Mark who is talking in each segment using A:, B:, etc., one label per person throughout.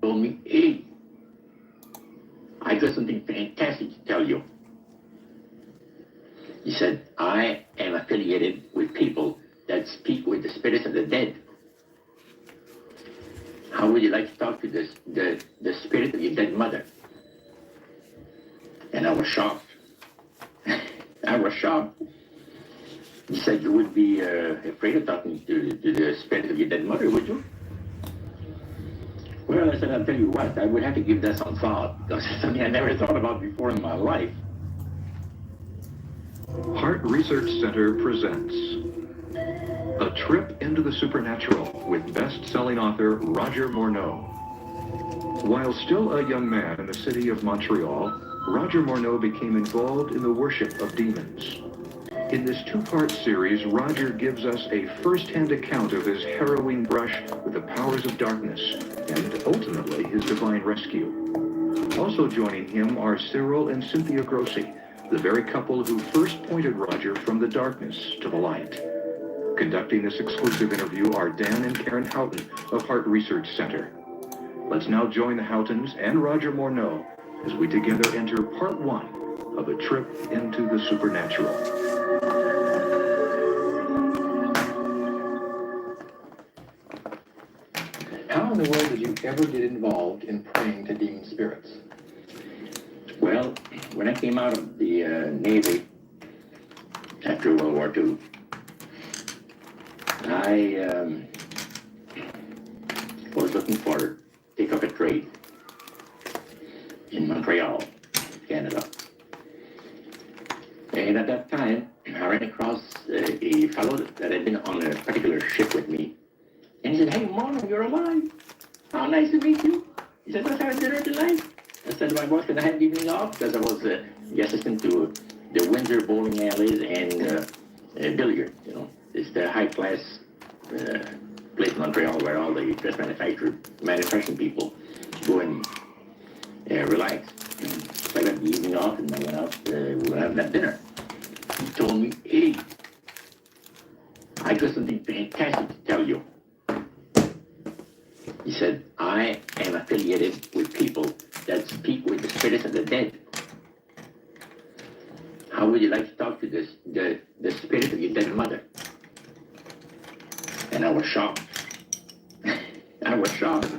A: told me, hey, I got something fantastic to tell you. He said, I am affiliated with people that speak with the spirits of the dead. How would you like to talk to the spirit of your dead mother? And I was shocked. I was shocked. He said, you would be afraid of talking to the spirit of your dead mother, would you? Well, I said, I'll tell you what, I would have to give that some thought, because it's something I never thought about before in my life.
B: Heart Research Center presents A Trip into the Supernatural with best-selling author Roger Morneau. While still a young man in the city of Montreal, Roger Morneau became involved in the worship of demons. In this two-part series, Roger gives us a first-hand account of his harrowing brush with the powers of darkness and ultimately his divine rescue. Also joining him are Cyril and Cynthia Grossi, the very couple who first pointed Roger from the darkness to the light. Conducting this exclusive interview are Dan and Karen Houghton of Heart Research Center. Let's now join the Houghtons and Roger Morneau as we together enter part one of A Trip into the Supernatural.
C: How in the world did you ever get involved in praying to demon spirits?
A: Well, when I came out of the Navy after World War II, I was looking for take up a trade in Montreal, Canada. And at that time, I ran across a fellow that had been on a particular ship with me. And he said, hey, Morneau, you're alive. How nice to meet you. He said, let's have dinner tonight. I said to my boss, can I have the evening off? Because I was the assistant to the Windsor bowling alleys and billiard, you know. It's the high-class place in Montreal where all the dress manufacturing people go and relax. So I got the evening off and I went out, we were having that dinner. He told me, hey, I got something fantastic to tell you. He said, I am affiliated with people that speak with the spirits of the dead. How would you like to talk to the spirit of your dead mother? And I was shocked. I was shocked.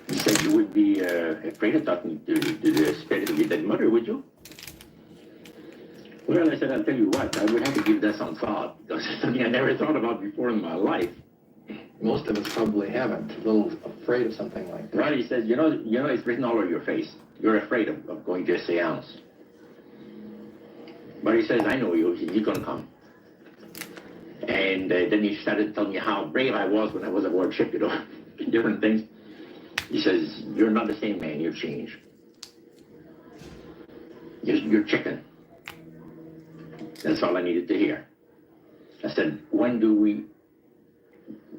A: He said, you would be afraid of talking to the spirit of your dead mother, would you? Well, I said, I'll tell you what, I would have to give that some thought, because it's something I never thought about before in my life.
C: Most of us probably haven't. A little afraid of something like that.
A: Well, he says, you know, it's written all over your face. You're afraid of going to a seance. But he says, I know you. You're going to come. And then he started telling me how brave I was when I was aboard ship, you know, different things. He says, you're not the same man. You've changed. You're chicken. That's all I needed to hear. I said, when do we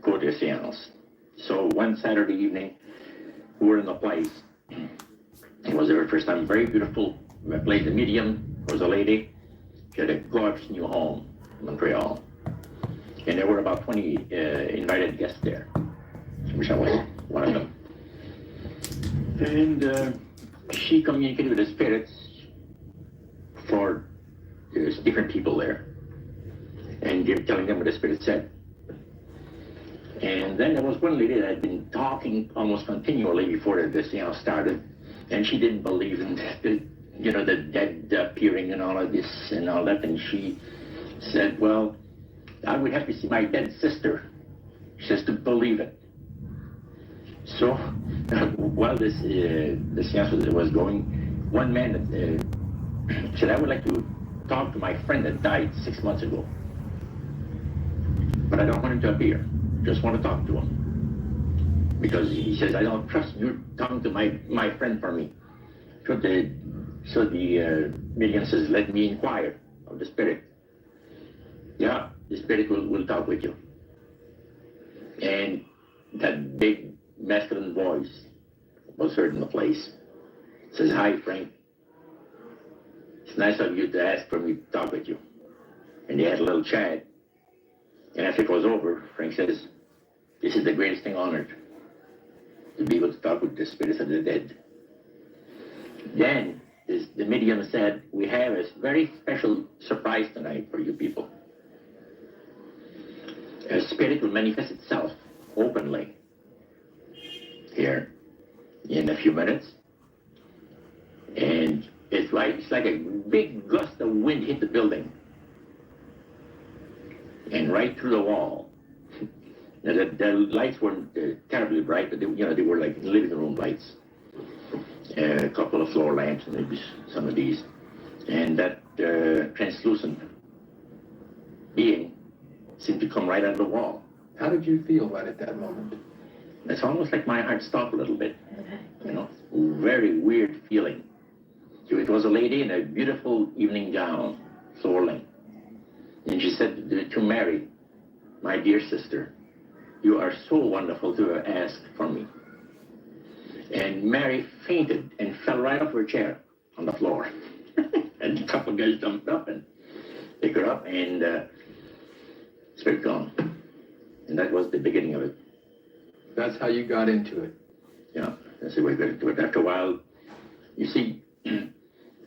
A: go to a seance? So one Saturday evening, we were in the place. It was the very first time. Very beautiful. I played the medium. There was a lady. She had a gorgeous new home in Montreal. And there were about 20 invited guests there, which I was one of them. And she communicated with the spirits for there's different people there. And telling them what the spirit said. And then there was one lady that had been talking almost continually before the seance started, and she didn't believe in the dead appearing and all of this and all that, and she said, well, I would have to see my dead sister. She says to believe it. So while this the seance was going, one man said, I would like to talk to my friend that died 6 months ago, but I don't want him to appear. Just want to talk to him. Because he says, I don't trust you talking to my friend for me. So the medium says, let me inquire of the spirit. Yeah, the spirit will talk with you. And that big masculine voice was heard in the place. It says, hi, Frank. It's nice of you to ask for me to talk with you. And they had a little chat. And after it was over, Frank says, this is the greatest thing on earth. to be able to talk with the spirits of the dead. Then the medium said, we have a very special surprise tonight for you people. A spirit will manifest itself openly here in a few minutes. And it's like a big gust of wind hit the building. And right through the wall. Now, the lights weren't terribly bright, but they were like living room lights. A couple of floor lamps, and maybe some of these. And that translucent being seemed to come right out of the wall.
C: How did you feel right at that moment?
A: It's almost like my heart stopped a little bit. Very weird feeling. It was a lady in a beautiful evening gown, floor length. And she said to Mary, my dear sister, you are so wonderful to have asked for me. And Mary fainted and fell right off her chair on the floor. And a couple of guys jumped up and picked her up, and spirit gone. And that was the beginning of it.
C: That's how you got into it.
A: Yeah, that's the way we got into it. After a while, you see,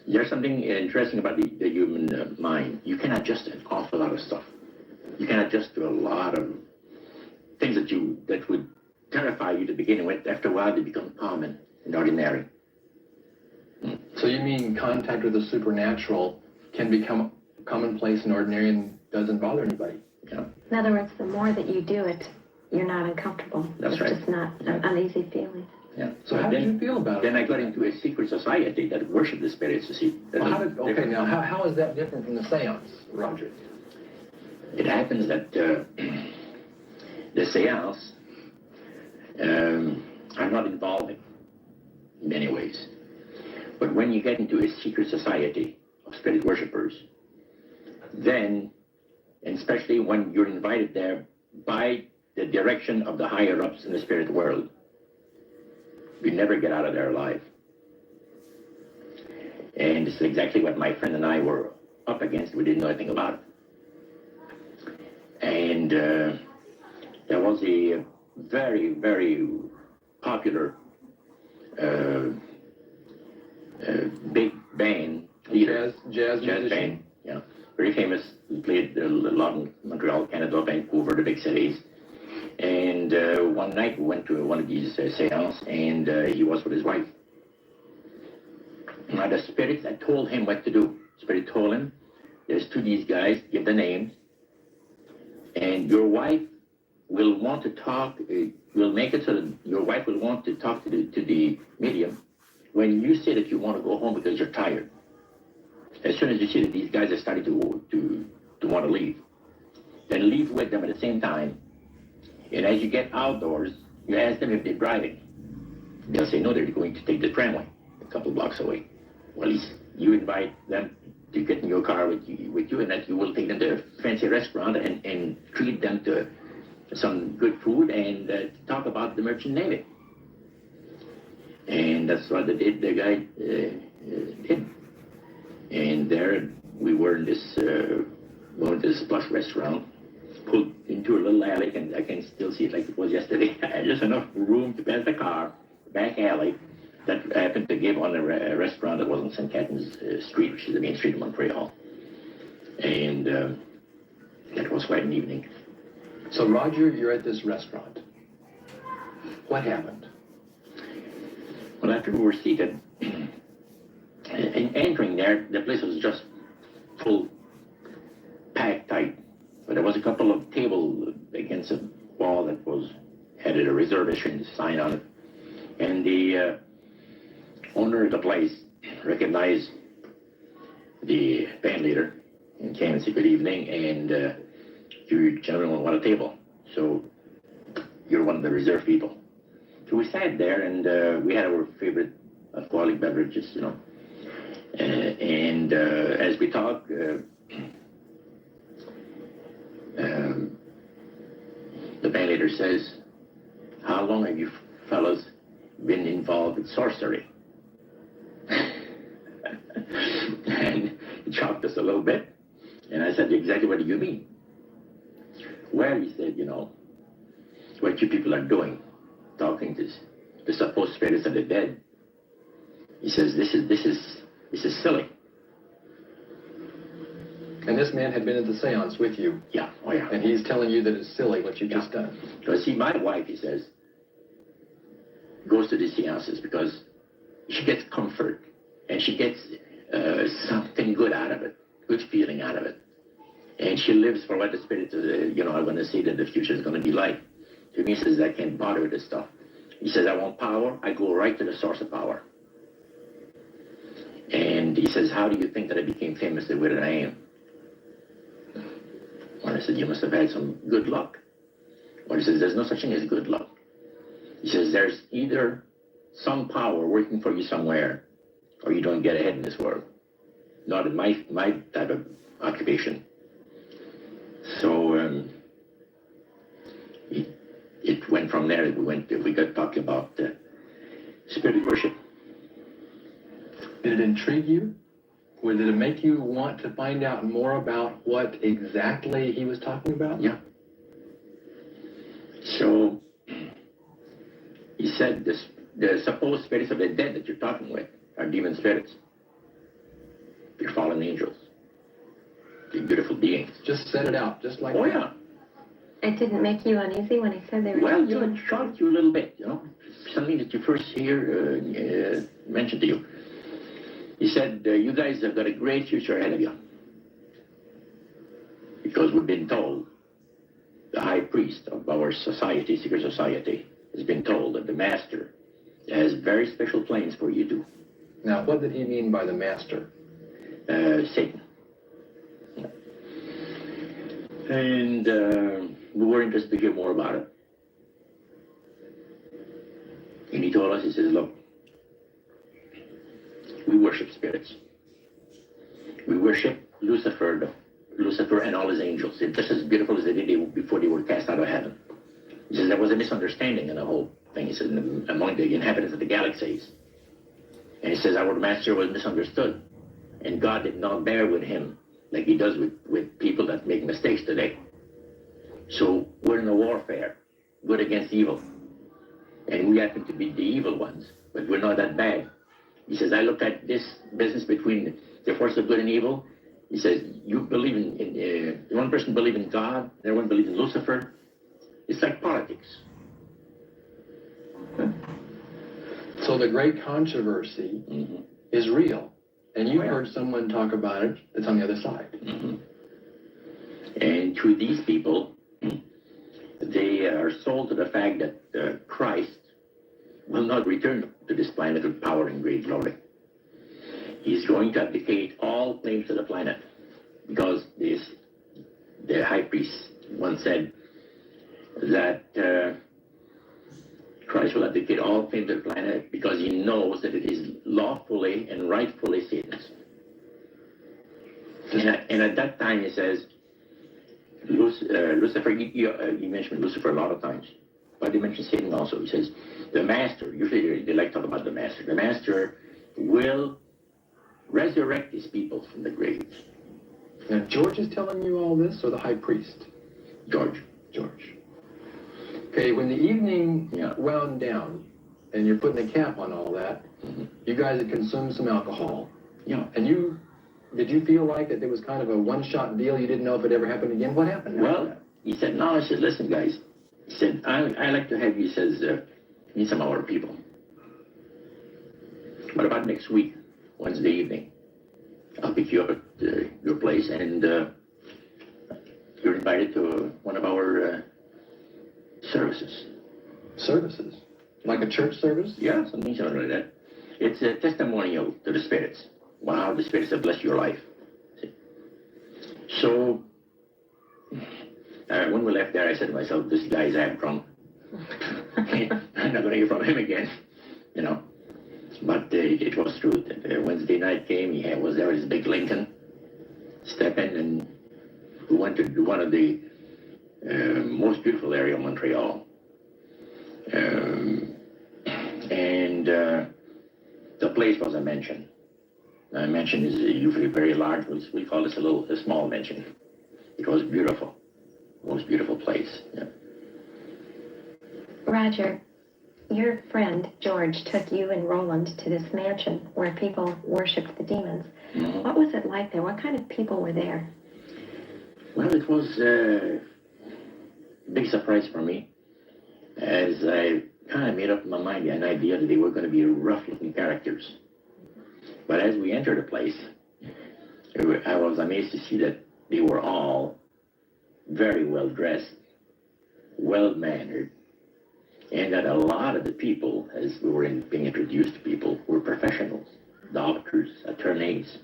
A: there's something interesting about the human mind. You can adjust to an awful lot of stuff. You can adjust to a lot of things that would terrify you to begin with. After a while, they become common and ordinary.
C: So you mean contact with the supernatural can become commonplace and ordinary and doesn't bother anybody?
A: Yeah.
D: In other words, the more that you do it, you're not uncomfortable.
A: That's right.
D: It's just not an uneasy feeling.
A: Yeah.
C: So how did you feel about it?
A: Then I got into a secret society that worshiped the spirits, you see.
C: Well, how is that different from the seance, Roger?
A: It happens that the seance are not involving in many ways. But when you get into a secret society of spirit worshippers, then, and especially when you're invited there by the direction of the higher-ups in the spirit world, you never get out of there alive. And this is exactly what my friend and I were up against. We didn't know anything about it. And there was a very, very popular big band leader.
C: Jazz musician?
A: Band, yeah. Very famous. He played a lot in Montreal, Canada, Vancouver, the big cities. And one night we went to one of these seances, and he was with his wife. Now the spirits had told him what to do. Spirit told him, there's two of these guys, give the names, and your wife will want to talk, we'll make it so that your wife will want to talk to the medium when you say that you want to go home because you're tired. As soon as you see that these guys are starting to want to leave, then leave with them at the same time. And as you get outdoors, you ask them if they're driving. They'll say, no, they're going to take the tramway a couple blocks away. Well, you invite them to get in your car with you, and that you will take them to a fancy restaurant and treat them to some good food and talk about the merchant navy. And that's what the guy did. And there we were in this going to this plush restaurant, pulled into a little alley, and I can still see it like it was yesterday. Just enough room to pass the car, back alley, that happened to give on a restaurant that was on St. Catharines Street, which is the main street of Montreal. And that was quite an evening.
C: So Roger, you're at this restaurant. What happened?
A: Well, after we were seated, and entering there, the place was just full, packed tight. But there was a couple of tables against a wall that had a reservation sign on it. And the owner of the place recognized the band leader and came and said good evening, and you gentlemen want a table. So you're one of the reserved people. So we sat there, and we had our favorite alcoholic beverages, and as we talked, the band leader says, how long have you fellas been involved in sorcery? And it shocked us a little bit. And I said, exactly what do you mean? Well, he said, what you people are doing, talking to the supposed spirits of the dead. He says, this is silly.
C: And this man had been at the seance with you.
A: Yeah, oh yeah.
C: And he's telling you that it's silly what you've just done.
A: Because see, my wife, he says, goes to the seances because she gets comfort and she gets something good out of it, good feeling out of it. And she lives for what the spirits, are going to see that the future is going to be like. To me, he says, I can't bother with this stuff. He says, I want power. I go right to the source of power. And he says, how do you think that I became famous the way that I am? Well, I said, you must have had some good luck. Well, he says, there's no such thing as good luck. He says, there's either some power working for you somewhere, or you don't get ahead in this world. Not in my type of occupation. So it went from there. We got talking about spirit worship.
C: Did it intrigue you? Or did it make you want to find out more about what exactly he was talking about?
A: Yeah. So he said the supposed spirits of the dead that you're talking with are demon spirits. They're fallen angels. They're beautiful beings.
C: Just set it out, just like
A: Oh,
C: that.
A: yeah.
D: It didn't make you uneasy when he said they were
A: Well,
D: doing
A: it shocked you a little bit, something that you first hear mentioned to you. He said, you guys have got a great future ahead of you. Because we've been told, the high priest of our society, secret society, has been told that the master has very special plans for you too.
C: Now, what did he mean by the master?
A: Satan. And we were interested to hear more about it. And he told us, he says, look, we worship spirits. We worship Lucifer and all his angels. They're just as beautiful as they did before they were cast out of heaven. He says there was a misunderstanding in the whole thing. He says among the inhabitants of the galaxies. And he says our master was misunderstood. And God did not bear with him like he does with people that make mistakes today. So we're in a warfare, good against evil. And we happen to be the evil ones, but we're not that bad. He says, I look at this business between the force of good and evil. He says, you believe in one person believes in God, the other one believes in Lucifer. It's like politics.
C: So the great controversy is real. And you heard someone talk about it that's on the other side.
A: And to these people, they are sold to the fact that Christ will not return to this planet with power and great glory. He's going to abdicate all claims to the planet because the high priest once said that Christ will abdicate all claims to the planet because he knows that it is lawfully and rightfully Satan's. And at that time he says, Lucifer, he mentioned Lucifer a lot of times, but he mentioned Satan also. He says, the master, usually they like to talk about the master will resurrect his people from the grave.
C: Now, George is telling you all this, or the high priest?
A: George.
C: Okay, when the evening wound down, and you're putting a cap on all that, you guys had consumed some alcohol.
A: Yeah.
C: And did you feel like that there was kind of a one-shot deal? You didn't know if it ever happened again? What happened?
A: Well, he said, no, I said, listen, guys. He said, I like to have you, he says, meet some of our people. What about next week, Wednesday evening? I'll pick you up at your place, and you're invited to one of our services.
C: Services? Like a church service?
A: Yeah, something like that. It's a testimonial to the spirits. Wow, the spirits have blessed your life. So, when we left there, I said to myself, this guy's half drunk. I'm not going to hear from him again, But it was true. Wednesday night came, he was there with his big Lincoln, step in, and we went to one of the most beautiful area of Montreal. And the place was a mansion. A mansion is usually very large. We call this a small mansion. It was beautiful. Most beautiful place. Yeah.
D: Roger, Your friend, George, took you and Roland to this mansion where people worshipped the demons.
A: Mhm.
D: What was it like there? What kind of people were there?
A: Well, it was a big surprise for me, as I kind of made up in my mind an idea that they were going to be rough-looking characters. But as we entered the place, I was amazed to see that they were all very well dressed, well mannered, and that a lot of the people, as we were being introduced to people, were professionals, doctors, attorneys,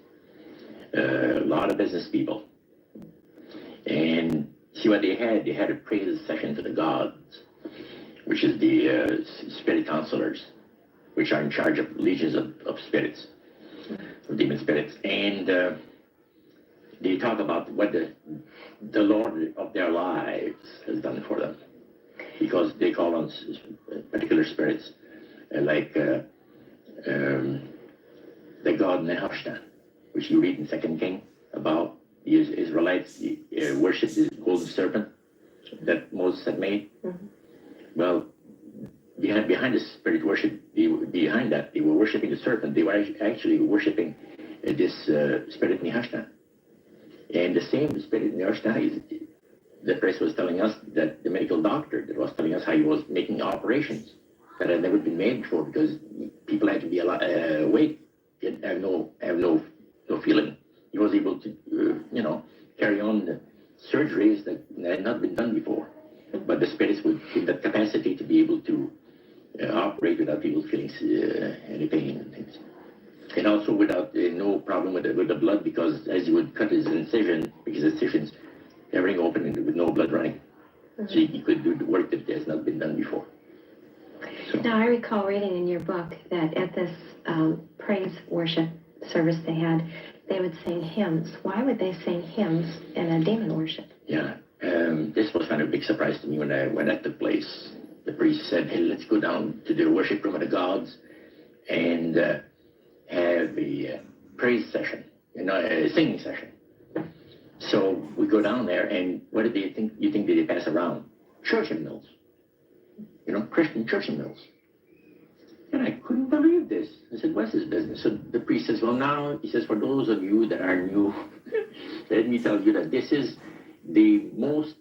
A: a lot of business people. And see what they had a praise session to the gods, which is the spirit counselors, which are in charge of legions of spirits, of demon spirits. And they talk about what the Lord of their lives has done for them, because they call on particular spirits, like the god Nehushtan, which you read in 2 King about. The Israelites worshipped this golden serpent that Moses had made. Mm-hmm. Well, behind the spirit worship, behind that, they were worshiping the serpent. They were actually worshiping this spirit Nehushtan. And the same spirit Nehushtan is, the priest was telling us, that the medical doctor that was telling us how he was making operations that had never been made before, because people had to be awake, have no feeling. He was able to, carry on the surgeries that had not been done before. But the spirits would give that capacity to be able to operate without people feeling any pain and things. And also without no problem with the blood, because as you would cut his incision, because incisions, everything open and with no blood running. Mm-hmm. So he could do the work that has not been done before. So.
D: Now, I recall reading in your book that at this praise worship service they had, they would sing hymns. Why would they sing hymns in a demon worship?
A: Yeah, this was kind of a big surprise to me when that took place. The priest said, hey, let's go down to the worship room of the gods and have a praise session, a singing session. So we go down there, and what did you think they pass around? Church hymnals. Christian church hymnals. And I couldn't believe this. I said, what's this business? So the priest says, well, now, he says, for those of you that are new, let me tell you that this is the most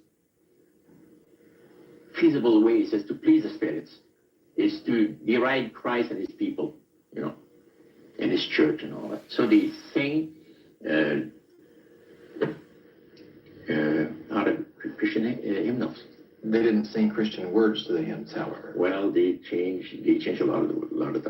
A: feasible way, he says, to please the spirits, is to deride Christ and his people, and his church and all that. So they sing out of Christian hymnals.
C: They didn't sing Christian words to the hymns, however.
A: Well, they changed a lot of the